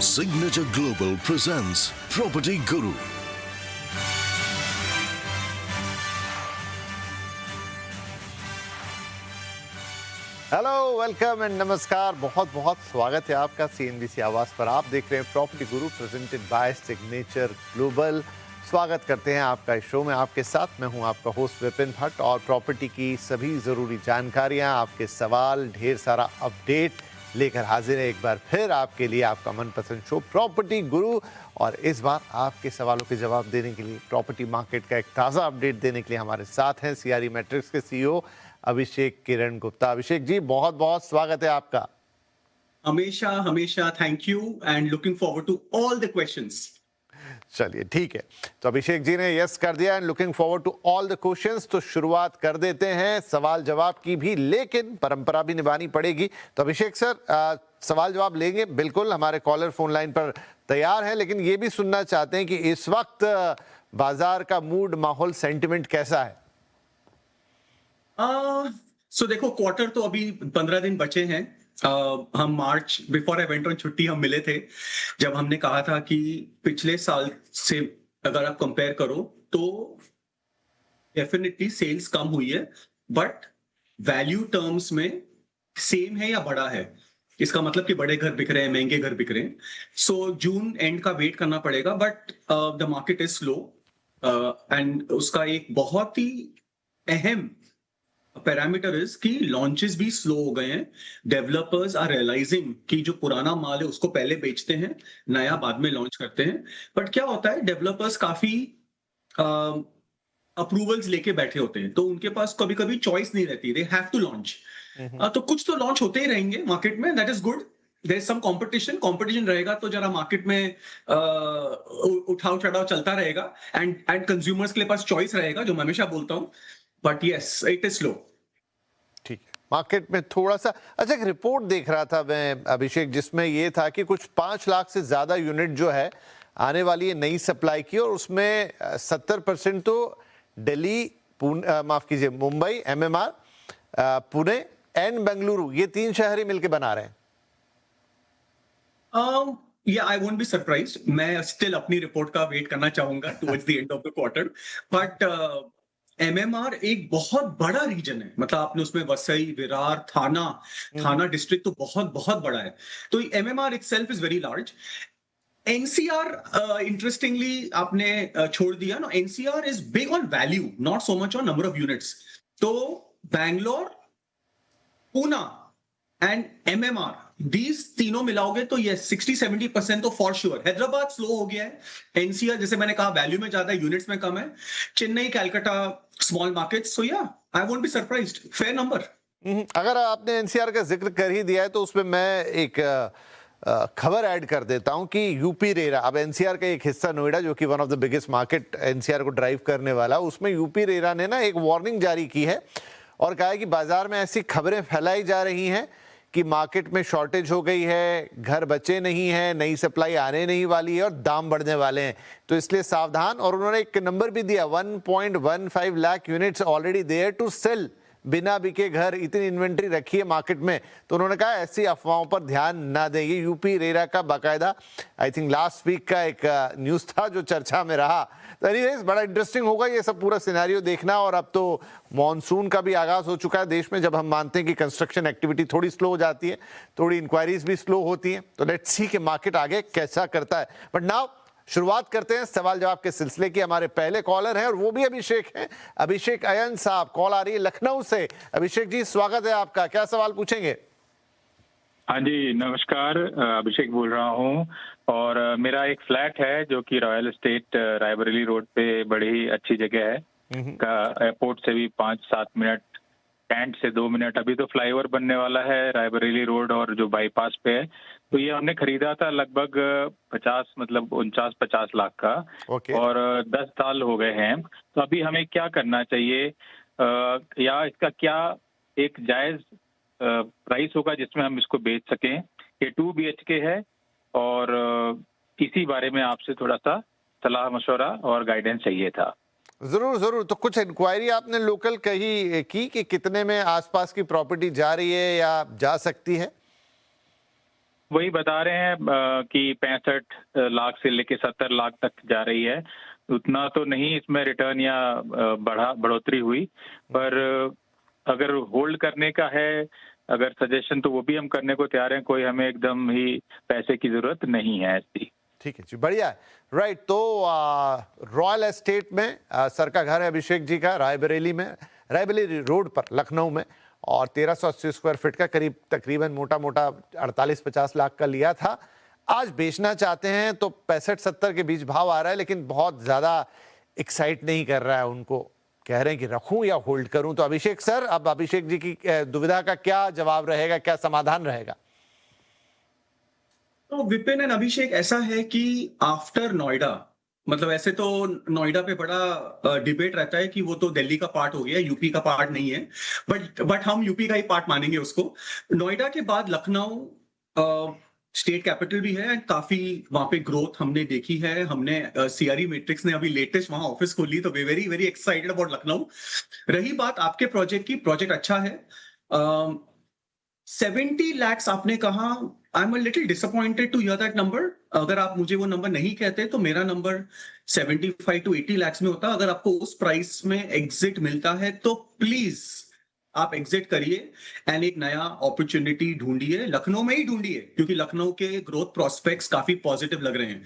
Signature Global presents Property Guru. Hello, welcome and नमस्कार। बहुत बहुत स्वागत है आपका CNBC आवाज पर। आप देख रहे हैं property Guru presented by signature global. स्वागत करते हैं आपका इस शो में। आपके साथ मैं हूं आपका होस्ट विपिन भट्ट और प्रॉपर्टी की सभी ज़रूरी जानकारियां, आपके सवाल, ढेर सारा अपडेट लेकर हाजिर है एक बार फिर आपके लिए आपका मनपसंद शो प्रॉपर्टी गुरु। और इस बार आपके सवालों के जवाब देने के लिए, प्रॉपर्टी मार्केट का एक ताज़ा अपडेट देने के लिए हमारे साथ हैं CRE मैट्रिक्स के CEO अभिषेक किरण गुप्ता। अभिषेक जी, बहुत बहुत स्वागत है आपका। हमेशा हमेशा thank you and looking forward to all the questions. चलिए ठीक है, तो अभिषेक जी ने यस कर दिया and looking forward to all the questions. तो शुरुआत कर देते हैं सवाल जवाब की भी, लेकिन परंपरा भी निभानी पड़ेगी। तो अभिषेक सर, सवाल जवाब लेंगे बिल्कुल, हमारे कॉलर फोन लाइन पर तैयार है, लेकिन ये भी सुनना चाहते हैं कि इस वक्त बाजार का मूड, माहौल, सेंटिमेंट कैसा है? सो देखो, क्वार्टर तो अभी 15 दिन बचे हैं। हम मार्च बिफोर आई वेंट ऑन छुट्टी हम मिले थे, जब हमने कहा था कि पिछले साल से अगर आप कंपेयर करो तो डेफिनेटली सेल्स कम हुई है, बट वैल्यू टर्म्स में सेम है या बड़ा है। इसका मतलब कि बड़े घर बिक रहे हैं, महंगे घर बिक रहे हैं। सो जून एंड का वेट करना पड़ेगा, but the market is slow and उसका एक बहुत ही अहम पैरामीटर इज कि लॉन्चेस भी स्लो हो गए हैं। डेवलपर्स आर रियलाइजिंग कि जो पुराना माल है उसको पहले बेचते हैं, नया बाद में लॉन्च करते हैं। बट क्या होता है, डेवलपर्स काफी अप्रूवल्स लेके बैठे होते हैं, तो उनके पास कभी कभी चॉइस नहीं रहती, दे हैव टू लॉन्च। तो कुछ तो लॉन्च होते ही रहेंगे मार्केट में, that is good. There is some competition रहेगा, तो जरा मार्केट में उठाव चढ़ाव चलता रहेगा एंड कंज्यूमर्स के पास चॉइस रहेगा, जो मैं हमेशा बोलता हूं। But yes, it is slow. ठीक है, मार्केट में थोड़ा सा। अच्छा, एक रिपोर्ट देख रहा था मैं अभिषेक, जिसमें ये था कि कुछ 5 लाख से ज्यादा यूनिट जो है आने वाली है नई सप्लाई की, और उसमें 70% तो दिल्ली, माफ कीजिए, मुंबई, MMR, पुणे एंड बेंगलुरु, ये 3 शहर ही मिलकर बना रहे हैं। Yeah, I won't be surprised. मैं स्टिल अपनी रिपोर्ट का वेट करना चाहूंगा towards the end of the quarter. But MMR एक बहुत बड़ा रीजन है, मतलब आपने उसमें वसई, विरार, थाना डिस्ट्रिक्ट तो बहुत बहुत बड़ा है। तो MMR itself is very large. NCR interestingly आपने छोड़ दिया ना। NCR is big on value, not so much on number of units. तो Bangalore, Poona and MMR, these तीनों मिलाओगे तो ये 60-70% तो फॉर श्योर। हैदराबाद स्लो हो गया है। NCR, जैसे मैंने कहा, वैल्यू में ज्यादा है, यूनिट्स में कम है। Chennai, Calcutta, small market. So yeah, I won't be surprised, fair number. अगर आपने NCR का जिक्र कर ही दिया है तो उसमें मैं एक खबर ऐड कर देता हूं कि यूपी रेरा, अब NCR का एक हिस्सा नोएडा, जो कि one of the biggest market NCR को ड्राइव करने वाला, उसमें यूपी रेरा ने ना एक वार्निंग जारी की है और कहा है कि बाजार में ऐसी खबरें फैलाई जा रही हैं कि मार्केट में शॉर्टेज हो गई है, घर बचे नहीं हैं, नई सप्लाई आने नहीं वाली है और दाम बढ़ने वाले हैं, तो इसलिए सावधान। और उन्होंने एक नंबर भी दिया, 1.15 lakh units already there to sell. बिना बिके घर, इतनी इन्वेंट्री रखी है मार्केट में। तो उन्होंने कहा ऐसी अफवाहों पर ध्यान ना दें। ये यूपी रेरा का बाकायदा, आई थिंक लास्ट वीक का एक न्यूज़ था जो चर्चा में रहा। तो एनीवेज, बड़ा इंटरेस्टिंग होगा ये सब पूरा सिनेरियो देखना। और अब तो मॉनसून का भी आगाज हो चुका है देश में, जब हम मानते हैं कि कंस्ट्रक्शन एक्टिविटी थोड़ी स्लो हो जाती है, थोड़ी इंक्वायरीज भी स्लो होती हैं। तो लेट्स सी कि मार्केट आगे कैसा करता है। बट नाउ शुरुआत करते हैं सवाल जवाब के सिलसिले की। हमारे पहले कॉलर हैं और वो भी अभिषेक हैं, अभिषेक अयन साहब। कॉल आ रही है लखनऊ से। अभिषेक जी, स्वागत है आपका, क्या सवाल पूछेंगे? हाँ जी, नमस्कार, अभिषेक बोल रहा हूँ। और मेरा एक फ्लैट है जो कि रॉयल एस्टेट रायबरेली रोड पे, बड़ी ही अच्छी जगह है। एयरपोर्ट से भी 5-7 मिनट, कैंट से 2 मिनट। अभी तो फ्लाईओवर बनने वाला है रायबरेली रोड और जो बाईपास पे है। तो ये हमने खरीदा था लगभग 49-50 लाख का। और 10 साल हो गए हैं। तो अभी हमें क्या करना चाहिए, या इसका क्या एक जायज प्राइस होगा जिसमें हम इसको बेच सकें? ये 2 BHK है और इसी बारे में आपसे थोड़ा सा सलाह मशवरा और गाइडेंस चाहिए था। जरूर जरूर। तो कुछ इंक्वायरी आपने लोकल कही की कि कितने में आसपास की प्रॉपर्टी जा रही है या जा सकती है? वही बता रहे हैं कि 65 लाख से लेके 70 लाख तक जा रही है। उतना तो नहीं इसमें रिटर्न या बढ़ोतरी हुई, पर अगर होल्ड करने का है अगर सजेशन तो वो भी हम करने को तैयार हैं। कोई हमें एकदम ही पैसे की जरूरत नहीं है ऐसी। ठीक है जी, बढ़िया है। राइट, तो रॉयल एस्टेट में सर का घर है अभिषेक जी का, रायबरेली रोड पर लखनऊ में, और 1380 स्क्वायर फीट का करीब तकरीबन मोटा मोटा 48-50 लाख का लिया था। आज बेचना चाहते हैं तो 65-70 के बीच भाव आ रहा है, लेकिन बहुत ज्यादा एक्साइट नहीं कर रहा है उनको। कह रहे हैं कि रखूं या होल्ड करूं। तो अभिषेक सर, अब अभिषेक जी की दुविधा का क्या जवाब रहेगा, क्या समाधान रहेगा? तो विपिन एंड अभिषेक, ऐसा है कि आफ्टर नोएडा, मतलब ऐसे तो नोएडा पे बड़ा डिबेट रहता है कि वो तो दिल्ली का पार्ट हो गया, यूपी का पार्ट नहीं है, बट हम यूपी का ही पार्ट मानेंगे उसको। नोएडा के बाद लखनऊ स्टेट कैपिटल भी है एंड काफी वहां पे ग्रोथ हमने देखी है। हमने सीआरई मैट्रिक्स ने अभी लेटेस्ट वहां ऑफिस खोली, तो वे very very excited about Lucknow. रही बात आपके प्रोजेक्ट की, प्रोजेक्ट अच्छा है। 70 lakhs आपने कहा, I am a little disappointed to hear that number. अगर आप मुझे वो नंबर नहीं कहते तो मेरा नंबर 75 to 80 lakhs में होता। अगर आपको उस प्राइस में एग्जिट मिलता है तो प्लीज आप एग्जिट करिए एंड एक नया अपॉर्चुनिटी ढूंढिए, लखनऊ में ही ढूंढिए, क्योंकि लखनऊ के ग्रोथ प्रोस्पेक्ट्स काफी पॉजिटिव लग रहे हैं।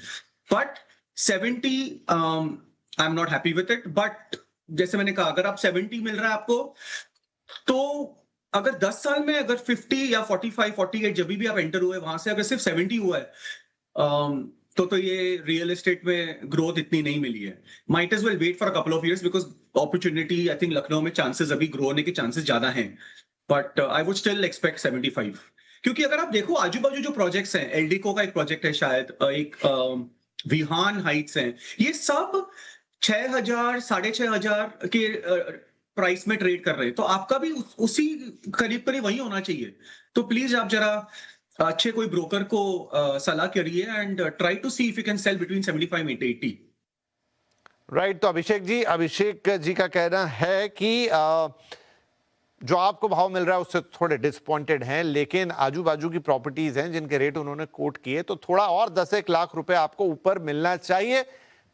But 70 I am not happy with it. But जैसे मैंने कहा, अगर आप 70 मिल रहा है आपको, तो अगर 10 साल में अगर 50 या 45, 48 जब भी आप एंटर हुए वहां से अगर सिर्फ 70 हुआ है, तो ये रियल एस्टेट में ग्रोथ इतनी नहीं मिली है। Might as well wait for a couple of years, because opportunity I think Lucknow में चांसेस अभी ग्रो होने के चांसेस ज्यादा हैं। But I would still expect 75, क्योंकि अगर आप देखो आजू बाजू जो प्रोजेक्ट्स हैं, एलडीको का एक प्रोजेक्ट है शायद, एक विहान हाइट्स हैं, ये सब 6,000 6,500 के प्राइस में ट्रेड कर रहे हैं। तो आपका भी उसी करीब करीब वही होना चाहिए। तो प्लीज आप जरा अच्छे कोई ब्रोकर को सलाह करिए and try to see if you can sell between 75 and 80। Right, तो अभिषेक जी का कहना है कि जो आपको भाव मिल रहा है उससे थोड़े डिसअपॉइंटेड हैं, लेकिन आजू बाजू की प्रॉपर्टीज हैं जिनके रेट उन्होंने कोट किए, तो थोड़ा और 10-1 लाख रुपए आपको ऊपर मिलना चाहिए।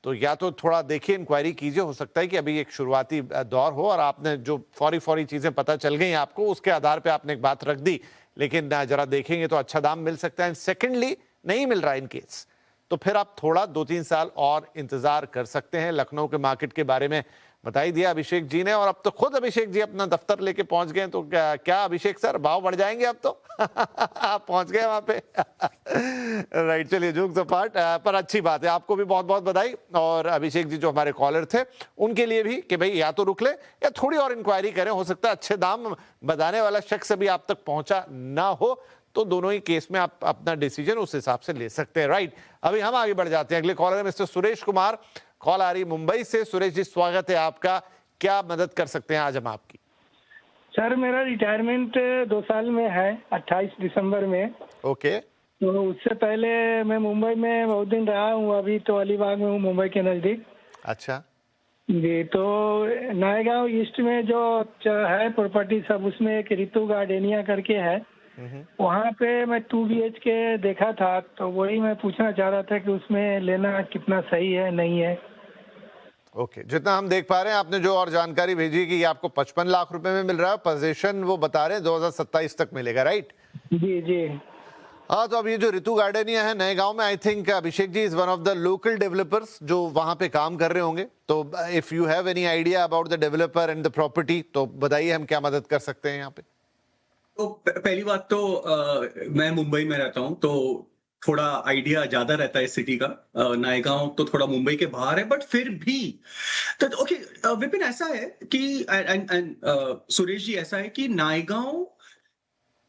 तो या तो थोड़ा देखिए, इंक्वायरी कीजिए, हो सकता है कि अभी एक शुरुआती दौर हो और आपने जो फौरी चीजें पता चल गई आपको, उसके आधार पे आपने एक बात रख दी, लेकिन जरा देखेंगे तो अच्छा दाम मिल सकता है। सेकेंडली, नहीं मिल रहा इन केस तो फिर आप थोड़ा 2-3 साल और इंतजार कर सकते हैं। लखनऊ के मार्केट के बारे में बता ही दिया अभिषेक जी ने, और अब तो खुद अभिषेक जी अपना दफ्तर लेके पहुंच गए, तो क्या अभिषेक सर भाव बढ़ जाएंगे अब तो? आप पहुंच गए वहां पे। राइट, चलिए जोक्स अपार्ट, पर अच्छी बात है, आपको भी बहुत बहुत बधाई। और अभिषेक जी जो हमारे कॉलर थे उनके लिए भी कि भाई या तो रुक ले या थोड़ी और इंक्वायरी करें, हो सकता है अच्छे दाम बताने वाला शख्स अभी आप तक पहुंचा ना हो, तो दोनों ही केस में आप अपना डिसीजन उस हिसाब से ले सकते हैं। राइट, अभी हम आगे बढ़ जाते हैं। अगले कॉलर है मिस्टर सुरेश कुमार, कॉल आ रही मुंबई से। सुरेश जी, स्वागत है आपका, क्या मदद कर सकते हैं आज हम आपकी? सर, मेरा रिटायरमेंट 2 साल में है, 28 दिसंबर में। ओके। तो उससे पहले मैं मुंबई में बहुत दिन रहा हूँ, अभी तो अलीबाग में हूँ, मुंबई के नजदीक। अच्छा जी, तो नायगांव ईस्ट में जो है प्रॉपर्टी सब, उसमें एक ऋतु गार्डेनिया करके है, वहाँ पे मैं 2 BHK देखा था, तो वही मैं पूछना चाह रहा था कि उसमें लेना कितना सही है, नहीं है। ओके, जितना हम देख पा रहे हैं, आपने जो और जानकारी भेजी कि ये आपको 55 लाख रुपए में मिल रहा है, पोजीशन वो बता रहे हैं 2027 तक मिलेगा, राइट? जी जी। हाँ, तो अब ये जो ऋतु गार्डेनिया है नए गांव में, I think Abhishek ji is one of the local developers जो वहां पे काम कर रहे होंगे। तो if you have any idea about the developer and the property, तो बताइए हम क्या मदद कर सकते हैं यहाँ पे। तो पहली बात तो मैं मुंबई में रहता हूँ, तो थोड़ा आइडिया ज्यादा रहता है सिटी का। नायगांव तो थोड़ा मुंबई के बाहर है, बट फिर भी तो ओके। विपिन, ऐसा है कि सुरेश जी, ऐसा है कि नायगांव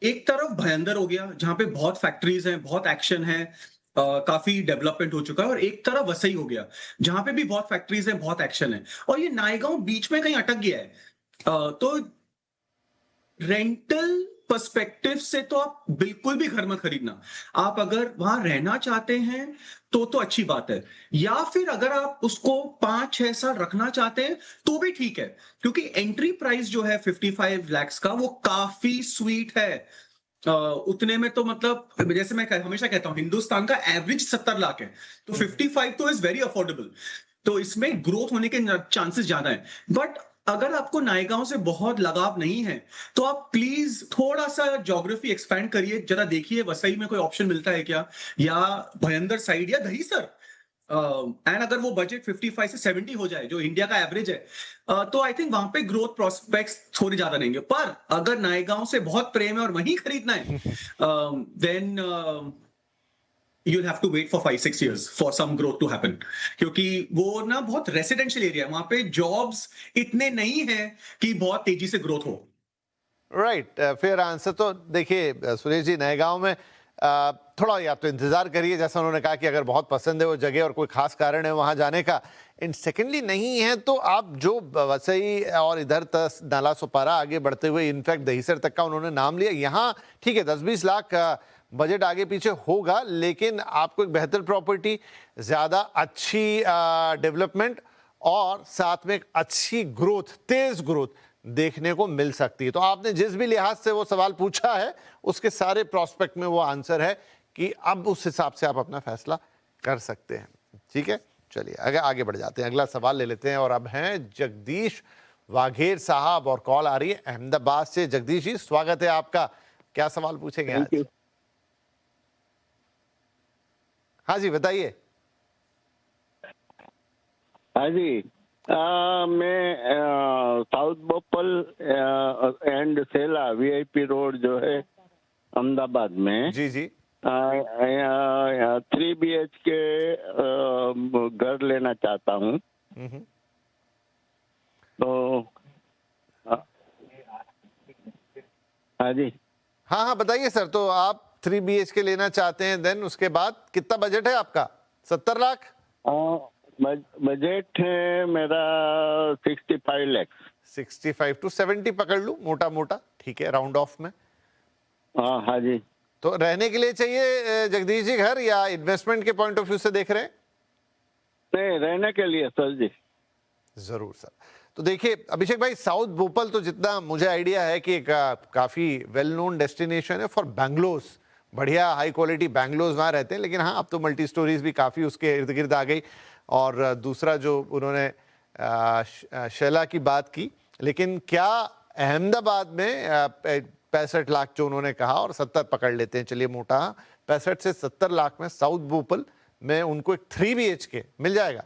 एक तरफ भयंदर हो गया, जहां पे बहुत फैक्ट्रीज हैं, बहुत एक्शन है, काफी डेवलपमेंट हो चुका है, और एक तरफ वसई हो गया जहां पे भी बहुत फैक्ट्रीज हैं, बहुत एक्शन है, और ये नायगांव बीच में कहीं अटक गया है। तो रेंटल पर्सपेक्टिव से तो आप बिल्कुल भी घर मत खरीदना। आप अगर वहां रहना चाहते हैं तो अच्छी बात है, या फिर अगर आप उसको 5-6 साल रखना चाहते हैं तो भी ठीक है, क्योंकि एंट्री प्राइस जो है 55 lakhs का, वो काफी स्वीट है। उतने में तो मतलब जैसे मैं हमेशा कहता हूँ हिंदुस्तान का एवरेज 70 लाख है, तो 55 तो इज वेरी अफोर्डेबल, तो इसमें ग्रोथ होने के चांसेस ज्यादा है। बट अगर आपको नायगांव से बहुत लगाव नहीं है तो आप प्लीज थोड़ा सा ज्योग्राफी एक्सपैंड करिए, जरा देखिए वसई में कोई ऑप्शन मिलता है क्या, या भयंदर साइड या दहीसर। एंड अगर वो बजट 55 से 70 हो जाए जो इंडिया का एवरेज है, तो आई थिंक वहां पे ग्रोथ प्रोस्पेक्ट्स थोड़े ज्यादा रहेंगे। पर अगर नायगांव से बहुत प्रेम है और वहीं खरीदना है, then you'll have to wait for 5-6 years for some growth to happen, क्योंकि वो ना बहुत रेसिडेंशियल एरिया है, वहां पे जॉब्स इतने नहीं है कि बहुत तेजी से ग्रोथ हो। Right, fair answer. तो देखिए सुरेश जी, नए गांव में थोड़ा या तो इंतजार करिए, जैसा उन्होंने कहा कि अगर बहुत पसंद है वो जगह और कोई खास कारण है वहां जाने का, एंड सेकेंडली नहीं है तो आप जो वसई और इधर तक नाला सुपारा आगे बढ़ते हुए इनफैक्ट दहीसर तक का उन्होंने नाम लिया, यहाँ ठीक है 10-20 लाख बजट आगे पीछे होगा, लेकिन आपको एक बेहतर प्रॉपर्टी, ज़्यादा अच्छी डेवलपमेंट और साथ में एक अच्छी ग्रोथ, तेज ग्रोथ देखने को मिल सकती है। तो आपने जिस भी लिहाज से वो सवाल पूछा है उसके सारे प्रोस्पेक्ट में वो आंसर है कि अब उस हिसाब से आप अपना फैसला कर सकते हैं। ठीक है, चलिए आगे आगे बढ़ जाते हैं, अगला सवाल ले लेते हैं। और अब हैं जगदीश वाघेर साहब और कॉल आ रही है अहमदाबाद से। जगदीश जी, स्वागत है आपका, क्या सवाल पूछेंगे आज? हाँ जी, बताइए। हाँ जी, मैं south Bopal and Shela VIP road जो है अहमदाबाद में, जी जी, 3 BHK घर लेना चाहता हूँ। तो हाँ जी, हाँ बताइए सर। तो आप 3 BHK लेना चाहते हैं, देन उसके बाद कितना बजट है आपका? 70 लाख? बजट है मेरा 65 लाख। 65 to 70 पकड़ लूं मोटा मोटा, ठीक है, राउंड ऑफ में। हाँ जी। तो रहने के लिए चाहिए जगदीश जी घर, या इन्वेस्टमेंट के पॉइंट ऑफ व्यू से देख रहे हैं? नहीं, रहने के लिए सर जी। जरूर सर। तो देखिए अभिषेक भाई, साउथ भोपाल तो जितना मुझे आइडिया है कि एक काफी वेल नोन डेस्टिनेशन है फॉर बैंगलोस, बढ़िया हाई क्वालिटी बैंगलोस वहाँ रहते हैं। लेकिन हाँ, अब तो मल्टी स्टोरीज भी काफ़ी उसके इर्द गिर्द आ गई। और दूसरा जो उन्होंने शैला की बात की, लेकिन क्या अहमदाबाद में 65 लाख जो उन्होंने कहा और 70 पकड़ लेते हैं, चलिए मोटा, 65 से 70 लाख में साउथ भोपाल में उनको एक 3 BHK मिल जाएगा?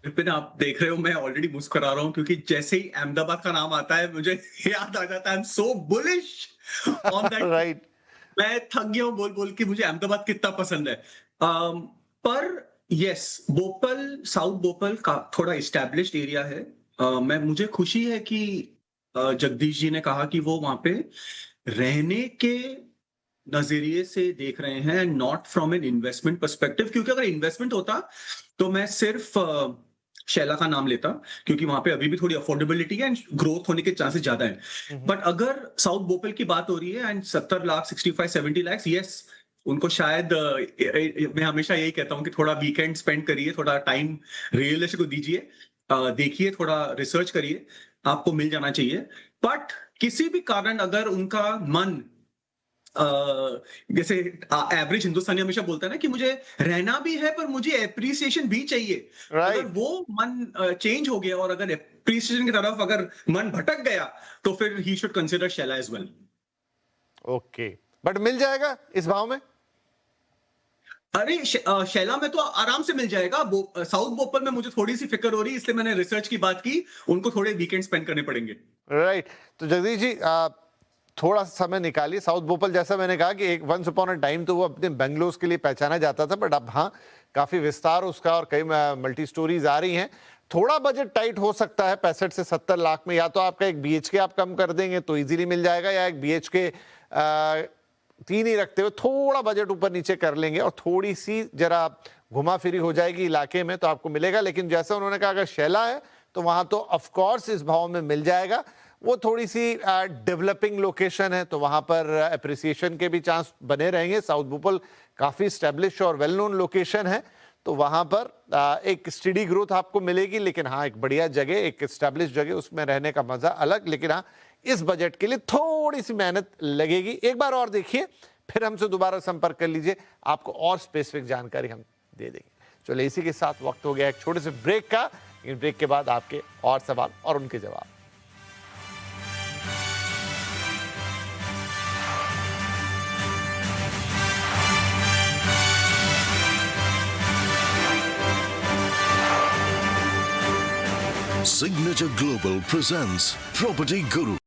विपिन, आप देख रहे हो मैं ऑलरेडी मुस्कुरा रहा हूं, क्योंकि जैसे ही अहमदाबाद का नाम आता है मुझे याद आ जाता है, I am so bullish on that. Right, मैं थक गया हूं बोल बोल के मुझे अहमदाबाद कितना पसंद है। पर यस, भोपाल, साउथ भोपाल का थोड़ा इस्टेब्लिश्ड एरिया है। मुझे खुशी है कि जगदीश जी ने कहा कि वो वहां पे रहने के नजरिए से देख रहे हैं, not from an investment perspective. क्योंकि अगर इन्वेस्टमेंट होता तो मैं सिर्फ शैला का नाम लेता, क्योंकि वहां पे अभी भी थोड़ी अफोर्डेबिलिटी है एंड ग्रोथ होने के चांसेस ज्यादा है। बट अगर साउथ भोपाल की बात हो रही है एंड 70 लाख, 65-70 लाख, यस, उनको शायद मैं हमेशा यही कहता हूं कि थोड़ा वीकेंड स्पेंड करिए, थोड़ा टाइम रियल एस्टेट को दीजिए, देखिए, थोड़ा रिसर्च करिए, आपको मिल जाना चाहिए। बट किसी भी कारण अगर उनका मन, जैसे एवरेज हिंदुस्तानी हमेशा बोलता है ना कि मुझे रहना भी है पर मुझे एप्रिसिएशन भी चाहिए, अगर वो मन चेंज हो गया और अगर एप्रिसिएशन की तरफ अगर मन भटक गया तो फिर he should consider Shaila as well. Okay, but मिल जाएगा इस भाव में? अरे शैला में तो आराम से मिल जाएगा। साउथ भोपाल में मुझे थोड़ी सी फिक्र हो रही है, इसलिए मैंने रिसर्च की बात की, उनको थोड़े वीकेंड स्पेंड करने पड़ेंगे। राइट। तो जगदीश जी, थोड़ा समय निकालिए। साउथ भोपाल, जैसा मैंने कहा कि एक वंस अपॉन अ टाइम तो वो अपने बेंगलोर के लिए पहचाना जाता था, बट अब हाँ, काफी विस्तार उसका और कई मल्टी स्टोरीज आ रही हैं। थोड़ा बजट टाइट हो सकता है 65 से 70 लाख में, या तो आपका एक BHK आप कम कर देंगे तो इजीली मिल जाएगा, या एक BHK 3 ही रखते हुए थोड़ा बजट ऊपर नीचे कर लेंगे और थोड़ी सी जरा घुमा फिरी हो जाएगी इलाके में तो आपको मिलेगा। लेकिन जैसा उन्होंने कहा अगर शैला है तो वहां तो ऑफकोर्स इस भाव में मिल जाएगा। वो थोड़ी सी डेवलपिंग लोकेशन है तो वहां पर अप्रिसिएशन के भी चांस बने रहेंगे। साउथ भोपाल काफी स्टैब्लिश और वेल नोन लोकेशन है, तो वहां पर एक स्टडी ग्रोथ आपको मिलेगी। लेकिन हाँ, एक बढ़िया जगह, एक स्टैब्लिश जगह, उसमें रहने का मजा अलग। लेकिन हाँ, इस बजट के लिए थोड़ी सी मेहनत लगेगी। एक बार और देखिए, फिर हमसे दोबारा संपर्क कर लीजिए, आपको और स्पेसिफिक जानकारी हम दे देंगे। चलिए, इसी के साथ वक्त हो गया एक छोटे से ब्रेक का। इन ब्रेक के बाद आपके और सवाल और उनके जवाब। Signature Global presents Property Guru.